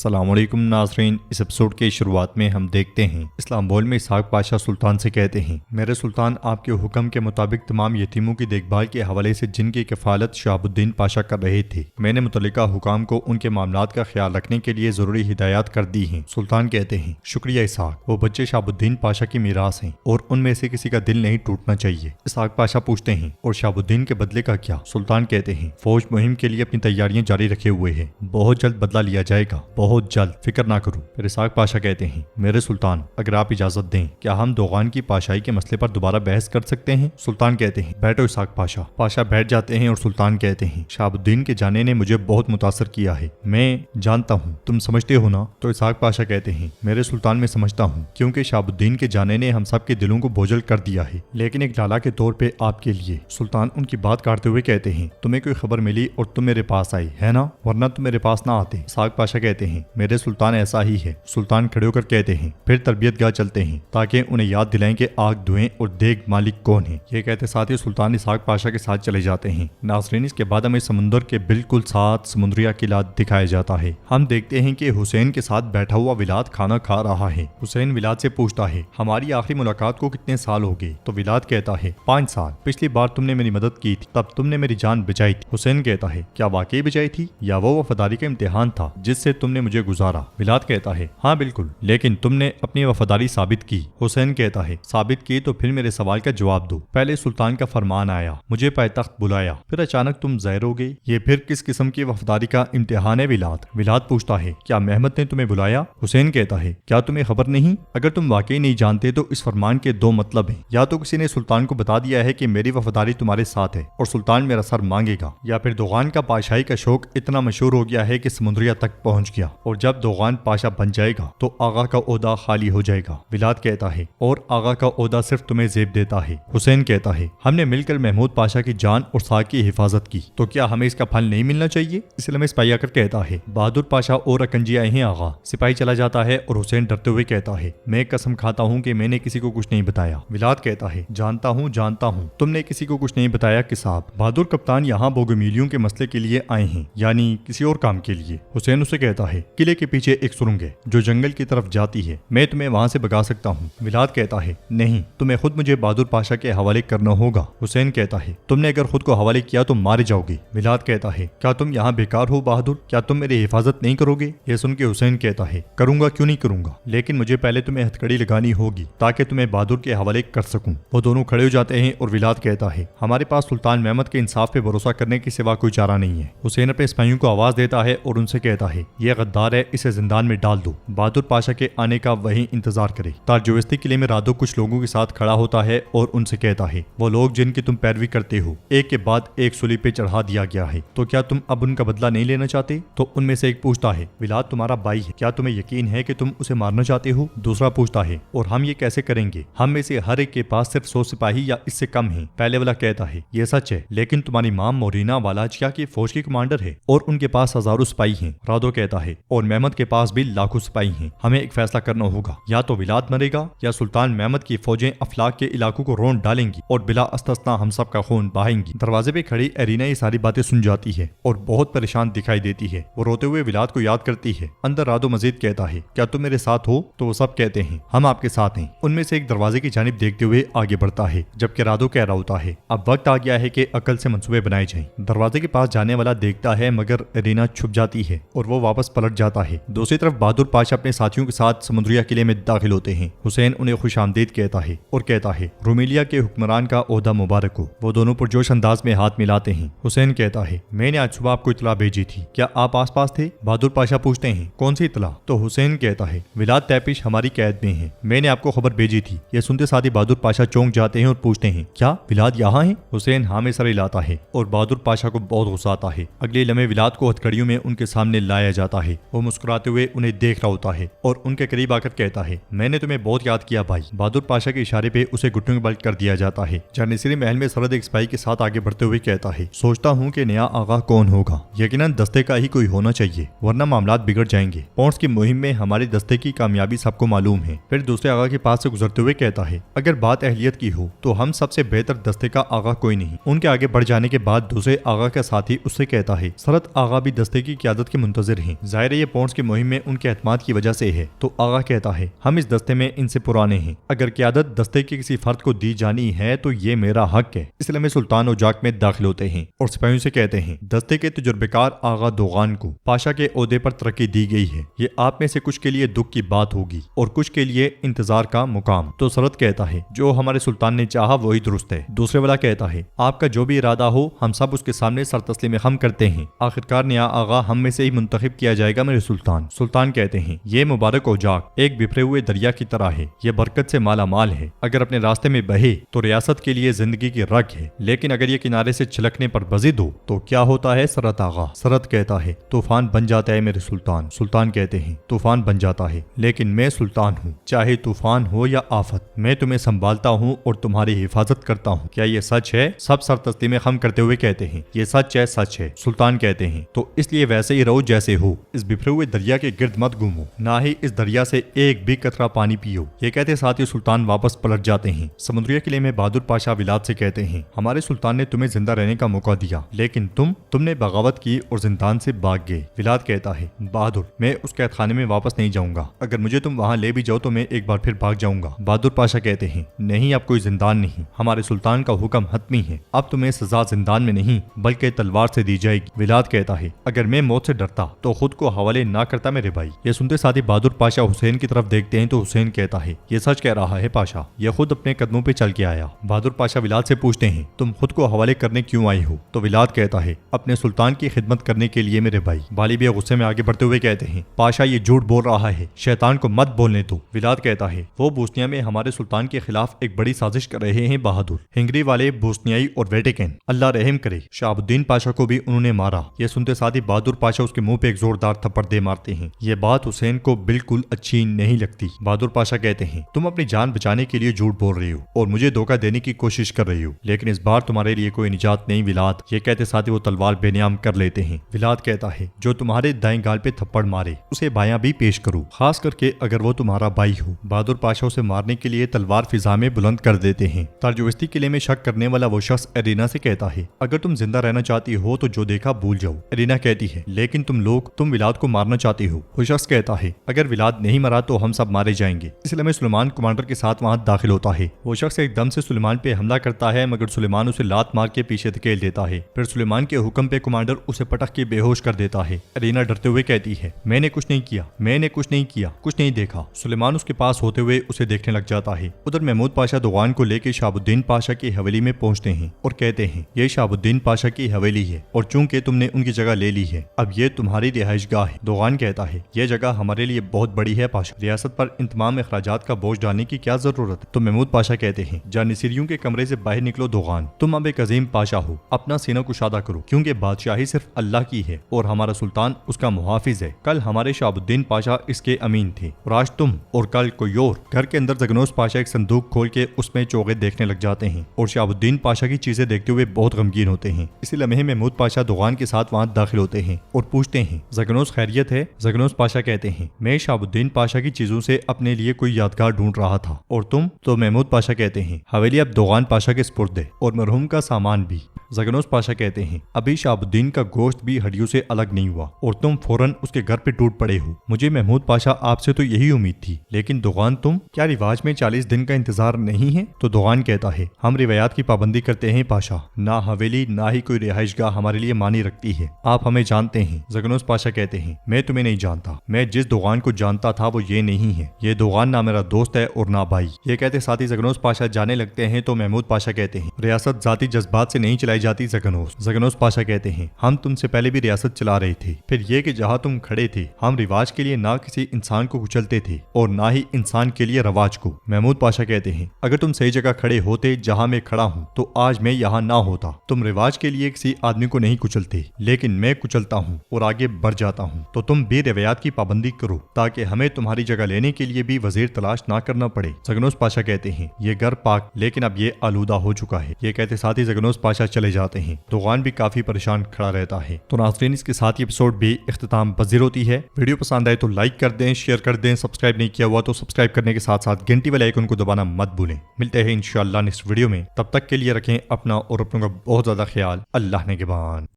السلام علیکم ناظرین، اس ایپیسوڈ کے شروعات میں ہم دیکھتے ہیں اسلامبول میں اسحاق پاشا سلطان سے کہتے ہیں، میرے سلطان، آپ کے حکم کے مطابق تمام یتیموں کی دیکھ بھال کے حوالے سے جن کی کفالت شہاب الدین پاشا کر رہے تھے، میں نے متعلقہ حکام کو ان کے معاملات کا خیال رکھنے کے لیے ضروری ہدایات کر دی ہیں۔ سلطان کہتے ہیں، شکریہ اسحاق، وہ بچے شہاب الدین پاشا کی میراث ہیں اور ان میں سے کسی کا دل نہیں ٹوٹنا چاہیے۔ اسحاق پاشا پوچھتے ہیں، اور شہاب الدین کے بدلے کا کیا؟ سلطان کہتے ہیں، فوج مہم کے لیے اپنی تیاریاں جاری رکھے ہوئے ہے، بہت جلد بدلہ لیا جائے گا، بہت جلد، فکر نہ کرو۔ پھر اسحاق پاشا کہتے ہیں، میرے سلطان، اگر آپ اجازت دیں، کیا ہم دوغان کی پاشائی کے مسئلے پر دوبارہ بحث کر سکتے ہیں؟ سلطان کہتے ہیں، بیٹھو اسحاق پاشا۔ پاشا بیٹھ جاتے ہیں اور سلطان کہتے ہیں، شہاب الدین کے جانے نے مجھے بہت متاثر کیا ہے، میں جانتا ہوں، تم سمجھتے ہو نا؟ تو اسحاق پاشا کہتے ہیں، میرے سلطان، میں سمجھتا ہوں، کیونکہ شہاب الدین کے جانے نے ہم سب کے دلوں کو بوجھل کر دیا ہے، لیکن ایک لالا کے طور پہ آپ کے لیے۔ سلطان ان کی بات کاٹتے ہوئے کہتے ہیں، تمہیں کوئی خبر ملی اور تم میرے پاس آئی ہے نا، ورنہ تم میرے پاس نہ آتے۔ اسحاق پاشا کہتے ہیں، میرے سلطان، ایسا ہی ہے۔ سلطان کھڑے ہو کر کہتے ہیں، پھر تربیت گاہ چلتے ہیں تاکہ انہیں یاد دلائیں کہ آگ دھوئیں اور دیگ مالک کون ہے۔ یہ کہتے ساتھ ہی سلطان اسحاق پاشا کے ساتھ چلے جاتے ہیں۔ ناظرین، اس کے بعد ہمیں سمندر کے بالکل ساتھ سمندریہ قلعہ دکھایا جاتا ہے۔ ہم دیکھتے ہیں کہ حسین کے ساتھ بیٹھا ہوا ولاد کھانا کھا رہا ہے۔ حسین ولاد سے پوچھتا ہے، ہماری آخری ملاقات کو کتنے سال ہو گئے؟ تو ولاد کہتا ہے، 5 سال۔ پچھلی بار تم نے میری مدد کی تھی، تب تم نے میری جان بچائی تھی۔ حسین کہتا ہے، کیا واقعی بچائی تھی یا وہ وفاداری کا امتحان تھا جس سے تم نے مجھے گزارا؟ ولاد کہتا ہے، ہاں بالکل، لیکن تم نے اپنی وفاداری ثابت کی۔ حسین کہتا ہے، ثابت کی تو پھر میرے سوال کا جواب دو۔ پہلے سلطان کا فرمان آیا، مجھے پائے تخت بلایا، پھر اچانک تم ظاہر ہو گئے، یہ پھر کس قسم کی وفاداری کا امتحان ہے ولاد؟ ولاد پوچھتا ہے، کیا محمد نے تمہیں بلایا؟ حسین کہتا ہے، کیا تمہیں خبر نہیں؟ اگر تم واقعی نہیں جانتے تو اس فرمان کے 2 مطلب ہیں، یا تو کسی نے سلطان کو بتا دیا ہے کہ میری وفاداری تمہارے ساتھ ہے اور سلطان میرا سر مانگے گا، یا پھر دوغان کا پاشائی کا شوق اتنا مشہور ہو گیا ہے کہ سمندریہ تک پہنچ گیا، اور جب دوغان پاشا بن جائے گا تو آغا کا عہدہ خالی ہو جائے گا۔ ولاد کہتا ہے، اور آغا کا عہدہ صرف تمہیں زیب دیتا ہے۔ حسین کہتا ہے، ہم نے مل کر محمود پاشا کی جان اور ساکھ کی حفاظت کی، تو کیا ہمیں اس کا پھل نہیں ملنا چاہیے؟ اس لیے سپاہی آ کر کہتا ہے، بہادر پاشا اور اکنجی آئے ہیں آغا۔ سپاہی چلا جاتا ہے اور حسین ڈرتے ہوئے کہتا ہے، میں قسم کھاتا ہوں کہ میں نے کسی کو کچھ نہیں بتایا۔ ولاد کہتا ہے، جانتا ہوں تم نے کسی کو کچھ نہیں بتایا کہ صاحب بہادر کپتان یہاں بوگمیلیوں کے مسئلے کے لیے آئے ہیں، یعنی کسی اور کام کے لیے۔ حسین اسے کہتا ہے، قلعے کے پیچھے ایک سرنگ ہے جو جنگل کی طرف جاتی ہے، میں تمہیں وہاں سے بگا سکتا ہوں۔ ولاد کہتا ہے، نہیں، تمہیں خود مجھے بہادر پاشا کے حوالے کرنا ہوگا۔ حسین کہتا ہے، تم نے اگر خود کو حوالے کیا تو مارے جاؤ گے۔ ولاد کہتا ہے، کیا تم یہاں بیکار ہو بہادر؟ کیا تم میری حفاظت نہیں کرو گے؟ یہ سن کے حسین کہتا ہے، کروں گا، کیوں نہیں کروں گا، لیکن مجھے پہلے تمہیں ہتھکڑی لگانی ہوگی تاکہ تمہیں بہادر کے حوالے کر سکوں۔ وہ دونوں کھڑے ہو جاتے ہیں اور ولاد کہتا ہے، ہمارے پاس سلطان محمد کے انصاف پہ بھروسہ کرنے کے سوا کوئی چارہ نہیں ہے۔ حسین اپنے سپاہیوں کو آواز دیتا ہے اور ان سے کہتا ہے، یہ غدار ہے، اسے زندان میں ڈال دو، بہادر پاشا کے آنے کا وہیں انتظار کرے۔ تارجوستی قلعے میں رادو کچھ لوگوں کے ساتھ کھڑا ہوتا ہے اور ان سے کہتا ہے، وہ لوگ جن کی تم پیروی کرتے ہو ایک کے بعد ایک سولی پہ چڑھا دیا گیا ہے، تو کیا تم اب ان کا بدلہ نہیں لینا چاہتے؟ تو ان میں سے ایک پوچھتا ہے، ولاد تمہارا بھائی ہے، کیا تمہیں یقین ہے کہ تم اسے مارنا چاہتے ہو؟ دوسرا پوچھتا ہے، اور ہم یہ کیسے کریں گے؟ ہم میں سے ہر ایک کے پاس صرف 100 سپاہی یا اس سے کم ہیں۔ پہلے والا کہتا ہے، یہ سچ ہے، لیکن تمہاری ماں مورینا والاجیا کی فوج کی کمانڈر ہے اور ان کے پاس ہزاروں سپاہی ہیں۔ رادو کہتا ہے، اور محمد کے پاس بھی لاکھوں سپاہی ہیں، ہمیں ایک فیصلہ کرنا ہوگا، یا تو ولاد مرے گا یا سلطان محمد کی فوجیں افلاک کے علاقوں کو رون ڈالیں گی اور بلا استثنا ہم سب کا خون بہائیں گی۔ دروازے پہ کھڑی ایرینا یہ ساری باتیں سن جاتی ہے اور بہت پریشان دکھائی دیتی ہے، وہ روتے ہوئے ولاد کو یاد کرتی ہے۔ اندر رادو مزید کہتا ہے، کیا تم میرے ساتھ ہو؟ تو وہ سب کہتے ہیں، ہم آپ کے ساتھ ہیں۔ ان میں سے ایک دروازے کی جانب دیکھتے ہوئے آگے بڑھتا ہے، جبکہ رادو کہہ رہا ہوتا ہے، اب وقت آ گیا ہے کہ عقل سے منصوبے بنائے جائیں۔ دروازے کے پاس جانے والا دیکھتا ہے مگر ایرینا چھپ جاتی ہے اور وہ واپس پلٹ جاتا ہے۔ دوسری طرف بہادر پاشا اپنے ساتھیوں کے ساتھ سمندریہ قلعے میں داخل ہوتے ہیں۔ حسین انہیں خوش آمدید کہتا ہے اور کہتا ہے، رومیلیا کے حکمران کا عہدہ مبارک ہو۔ وہ دونوں پرجوش انداز میں ہاتھ ملاتے ہیں۔ حسین کہتا ہے، میں نے آج صبح آپ کو اطلاع بھیجی تھی، کیا آپ آس پاس تھے؟ بہادر پاشا پوچھتے ہیں، کون سی اطلاع؟ تو حسین کہتا ہے، ولاد تیپش ہماری قید میں ہیں، میں نے آپ کو خبر بھیجی تھی۔ یہ سنتے ساتھ ہی بہادر پاشا چونک جاتے ہیں اور پوچھتے ہیں، کیا ولاد یہاں ہیں؟ حسین ہاں میں سر ہلاتا ہے اور بہادر پاشا کو بہت غصہ آتا ہے۔ اگلے لمحے ولاد کو ہتھکڑیوں میں ان کے سامنے لایا جاتا ہے۔ وہ مسکراتے ہوئے انہیں دیکھ رہا ہوتا ہے اور ان کے قریب آ کر کہتا ہے، میں نے تمہیں بہت یاد کیا بھائی۔ بہادر پاشا کے اشارے پہ اسے گھٹنوں کے بل کر دیا جاتا ہے۔ جانشینی محل میں سرد ایک سپاہی کے ساتھ آگے بڑھتے ہوئے کہتا ہے، سوچتا ہوں کہ نیا آغا کون ہوگا، یقیناً دستے کا ہی کوئی ہونا چاہیے، ورنہ معاملات بگڑ جائیں گے۔ پونس کی مہم میں ہمارے دستے کی کامیابی سب کو معلوم ہے۔ پھر دوسرے آغا کے پاس سے گزرتے ہوئے کہتا ہے، اگر بات اہلیت کی ہو تو ہم سب سے بہتر دستے کا آغا کوئی نہیں۔ ان کے آگے بڑھ جانے کے بعد دوسرے آغا کا ساتھی اس سے کہتا ہے، سرد آغا بھی دستے کی قیادت کے منتظر ہیں، ظاہر ظاہر یہ پونس کی مہم میں ان کے اعتماد کی وجہ سے ہے۔ تو آغا کہتا ہے ہم اس دستے میں ان سے پرانے ہیں، اگر قیادت دستے کے کسی فرد کو دی جانی ہے تو یہ میرا حق ہے۔ اس لیے میں سلطان اوجاک میں داخل ہوتے ہیں اور سپاہیوں سے کہتے ہیں دستے کے تجربے کار آغا دوغان کو پاشا کے عہدے پر ترقی دی گئی ہے، یہ آپ میں سے کچھ کے لیے دکھ کی بات ہوگی اور کچھ کے لیے انتظار کا مقام۔ تو سرد کہتا ہے جو ہمارے سلطان نے چاہا وہی درست ہے۔ دوسرے والا کہتا ہے آپ کا جو بھی ارادہ ہو ہم سب اس کے سامنے سر تسلیم خم کرتے ہیں، آخرکار نیا آغا ہم میں سے ہی منتخب کیا جائے گا میرے سلطان۔ سلطان کہتے ہیں یہ مبارک اوجاک ایک بفرے ہوئے دریا کی طرح ہے، یہ برکت سے مالا مال ہے، اگر اپنے راستے میں بہے تو ریاست کے لیے زندگی کی رگ ہے، لیکن اگر یہ کنارے سے چھلکنے پر بزد ہو تو کیا ہوتا ہے سرد آغا؟ سرد کہتا ہے طوفان بن جاتا ہے میرے سلطان۔ سلطان کہتے ہیں طوفان بن جاتا ہے لیکن میں سلطان ہوں، چاہے طوفان ہو یا آفت میں تمہیں سنبھالتا ہوں اور تمہاری حفاظت کرتا ہوں، کیا یہ سچ ہے؟ سب سر تسلیم خم کرتے ہوئے کہتے ہیں یہ سچ ہے، سچ ہے۔ سلطان کہتے ہیں تو اس لیے ویسے ہی رہو جیسے ہو، اس بفرے ہوئے دریا کے گرد مت گھومو، نہ ہی اس دریا سے ایک بھی قطرہ پانی پیو۔ یہ کہتے ساتھ ہی سلطان واپس پلٹ جاتے ہیں۔ سمندریہ قلعے میں بہادر پاشا ولاد سے کہتے ہیں ہمارے سلطان نے تمہیں زندہ رہنے کا موقع دیا لیکن تم نے بغاوت کی اور زندان سے بھاگ گئے۔ ولاد کہتا ہے بہادر میں اس قید خانے میں واپس نہیں جاؤں گا، اگر مجھے تم وہاں لے بھی جاؤ تو میں ایک بار پھر بھاگ جاؤں گا۔ بہادر پاشا کہتے ہیں نہیں اب کوئی زندان نہیں، ہمارے سلطان کا حکم حتمی ہے، اب تمہیں سزا زندان میں نہیں بلکہ تلوار سے دی جائے گی۔ ولاد کہتا ہے اگر میں موت سے ڈرتا تو خود کو حوالے نہ کرتا میرے بھائی۔ یہ سنتے ساتھ ہی بہادر پاشا حسین کی طرف دیکھتے ہیں تو حسین کہتا ہے یہ سچ کہہ رہا ہے پاشا، یہ خود اپنے قدموں پہ چل کے آیا۔ بہادر پاشا ولاد سے پوچھتے ہیں تم خود کو حوالے کرنے کیوں آئی ہو؟ تو ولاد کہتا ہے اپنے سلطان کی خدمت کرنے کے لیے میرے بھائی۔ بالی بھی غصے میں آگے بڑھتے ہوئے کہتے ہیں پاشا یہ جھوٹ بول رہا ہے، شیطان کو مت بولنے دو۔ ولاد کہتا ہے وہ بوسنیا میں ہمارے سلطان کے خلاف ایک بڑی سازش کر رہے ہیں بہادر، ہنگری والے بوسنیائی اور ویٹیکن، اللہ رحم کرے شہاب الدین پاشا کو بھی انہوں نے مارا۔ یہ سنتے ساتھ ہی بہادر پاشا اس کے منہ پہ ایک زوردار تھپڑ دے مارتے ہیں۔ یہ بات حسین کو بالکل اچھی نہیں لگتی۔ بہادر پاشا کہتے ہیں تم اپنی جان بچانے کے لیے جھوٹ بول رہی ہو اور مجھے دھوکہ دینے کی کوشش کر رہی ہو، لیکن اس بار تمہارے لیے کوئی نجات نہیں ولاد۔ یہ کہتے ساتھ ہی وہ تلوار بے نیام کر لیتے ہیں۔ ولاد کہتا ہے جو تمہارے دائیں گال پہ تھپڑ مارے اسے بایاں بھی پیش کرو، خاص کر کے اگر وہ تمہارا بھائی ہو۔ بہادر پاشا اسے مارنے کے لیے تلوار فضا میں بلند کر دیتے ہیں۔ تارجوستی قلعے میں شک کرنے والا وہ شخص ارینا سے کہتا ہے اگر تم زندہ رہنا چاہتی ہو تو جو دیکھا بھول جاؤ۔ ارینا کہتی ہے لیکن تم ولاد کو مارنا چاہتی ہو۔ وہ شخص کہتا ہے اگر ولاد نہیں مرا تو ہم سب مارے جائیں گے۔ اس لیے میں سلیمان کمانڈر کے ساتھ وہاں داخل ہوتا ہے۔ وہ شخص ایک دم سے سلیمان پہ حملہ کرتا ہے مگر سلیمان اسے لات مار کے پیچھے دھکیل دیتا ہے، پھر سلیمان کے حکم پہ کمانڈر اسے پٹک کے بے ہوش کر دیتا ہے۔ ارینا ڈرتے ہوئے کہتی ہے میں نے کچھ نہیں کیا، میں نے کچھ نہیں کیا، کچھ نہیں دیکھا۔ سلیمان اس کے پاس ہوتے ہوئے اسے دیکھنے لگ جاتا ہے۔ ادھر محمود پاشا دوغان کو لے کے شہاب الدین پاشا کی حویلی میں پہنچتے ہیں اور کہتے ہیں یہ شہاب الدین پاشا کی حویلی ہے اور چونکہ تم نے ان کی جگہ لے لی ہے اب یہ تمہاری رہائش گاہ ہے۔ دوغان کہتا ہے یہ جگہ ہمارے لیے بہت بڑی ہے پاشا، ریاست پر ان تمام اخراجات کا بوجھ ڈالنے کی کیا ضرورت ہے؟ تو محمود پاشا کہتے ہیں جانشینیوں کے کمرے سے باہر نکلو دوغان، تم اب ایک عظیم پاشا ہو، اپنا سینہ کشادہ کرو کیونکہ بادشاہی صرف اللہ کی ہے اور ہمارا سلطان اس کا محافظ ہے۔ کل ہمارے شہاب الدین پاشا اس کے امین تھے اور آج تم اور کل کوئی اور۔ گھر کے اندر زگنوس پاشا ایک صندوق کھول کے اس میں چوغے دیکھنے لگ جاتے ہیں اور شہاب الدین پاشا کی چیزیں دیکھتے ہوئے بہت غمگین ہوتے ہیں۔ اسی لمحے محمود پاشا دوغان کے ساتھ وہاں داخل ہوتے ہیں اور پوچھتے ہیں زگنوس خیریت ہے؟ زگنوس پاشا کہتے ہیں میں شہاب الدین پاشا کی چیزوں سے اپنے لیے کوئی یادگار ڈھونڈ رہا تھا، اور تم؟ تو محمود پاشا کہتے ہیں حویلی اب دوغان پاشا کے سپرد ہے اور مرحوم کا سامان بھی۔ زگنوس پاشا کہتے ہیں ابھی شہاب الدین کا گوشت بھی ہڈیوں سے الگ نہیں ہوا اور تم فوراً اس کے گھر پہ ٹوٹ پڑے ہو۔ مجھے محمود پاشا آپ سے تو یہی امید تھی، لیکن دوغان تم؟ کیا رواج میں 40 دن کا انتظار نہیں ہے؟ تو دوغان کہتا ہے ہم روایات کی پابندی کرتے ہیں پاشا، نہ حویلی نہ ہی کوئی رہائش گاہ ہمارے لیے معنی رکھتی ہے، آپ ہمیں جانتے ہیں۔ زگنوس پاشا کہتے ہیں میں تمہیں نہیں جانتا، میں جس دوغان کو جانتا تھا وہ یہ نہیں ہے، یہ دوغان نہ میرا دوست ہے اور نہ بھائی۔ یہ کہتے ساتھ ہی زگنوس پاشا جانے لگتے ہیں تو محمود پاشا کہتے ہیں ریاست ذاتی جذبات سے نہیں چلائی جاتی زگنوس پاشا کہتے ہیں ہم تم سے پہلے بھی ریاست چلا رہے تھے، پھر یہ کہ جہاں تم کھڑے تھے ہم رواج کے لیے نہ کسی انسان کو کچلتے تھے اور نہ ہی انسان کے لیے رواج کو۔ محمود پاشا کہتے ہیں اگر تم صحیح جگہ کھڑے ہوتے جہاں میں کھڑا ہوں تو آج میں یہاں نہ ہوتا۔ تم رواج کے لیے کسی آدمی کو نہیں کچلتے لیکن میں کچلتا ہوں اور آگے بڑھ جاتا ہوں، تو تم بھی روایات کی پابندی کرو تاکہ ہمیں تمہاری جگہ لینے کے لیے بھی وزیر تلاش نہ کرنا پڑے۔ زگنوس پاشا کہتے ہیں یہ گھر پاک لیکن اب یہ آلودہ ہو چکا ہے۔ یہ کہتے ساتھ ہی زگنوس پاشا چلے جاتے ہیں۔ دوغان بھی کافی پریشان کھڑا رہتا ہے۔ تو ناظرین اس کے ساتھ یہ ایپیسوڈ بھی اختتام پذیر ہوتی ہے۔ ویڈیو پسند آئے تو لائک کر دیں، شیئر کر دیں، سبسکرائب نہیں کیا ہوا تو سبسکرائب کرنے کے ساتھ ساتھ گھنٹی والے آئیکن کو دبانا مت بھولیں۔ ملتے ہیں انشاءاللہ نیکسٹ ویڈیو میں، تب تک کے لیے رکھیں اپنا اور اپنوں کا بہت زیادہ خیال۔ اللہ نگہبان۔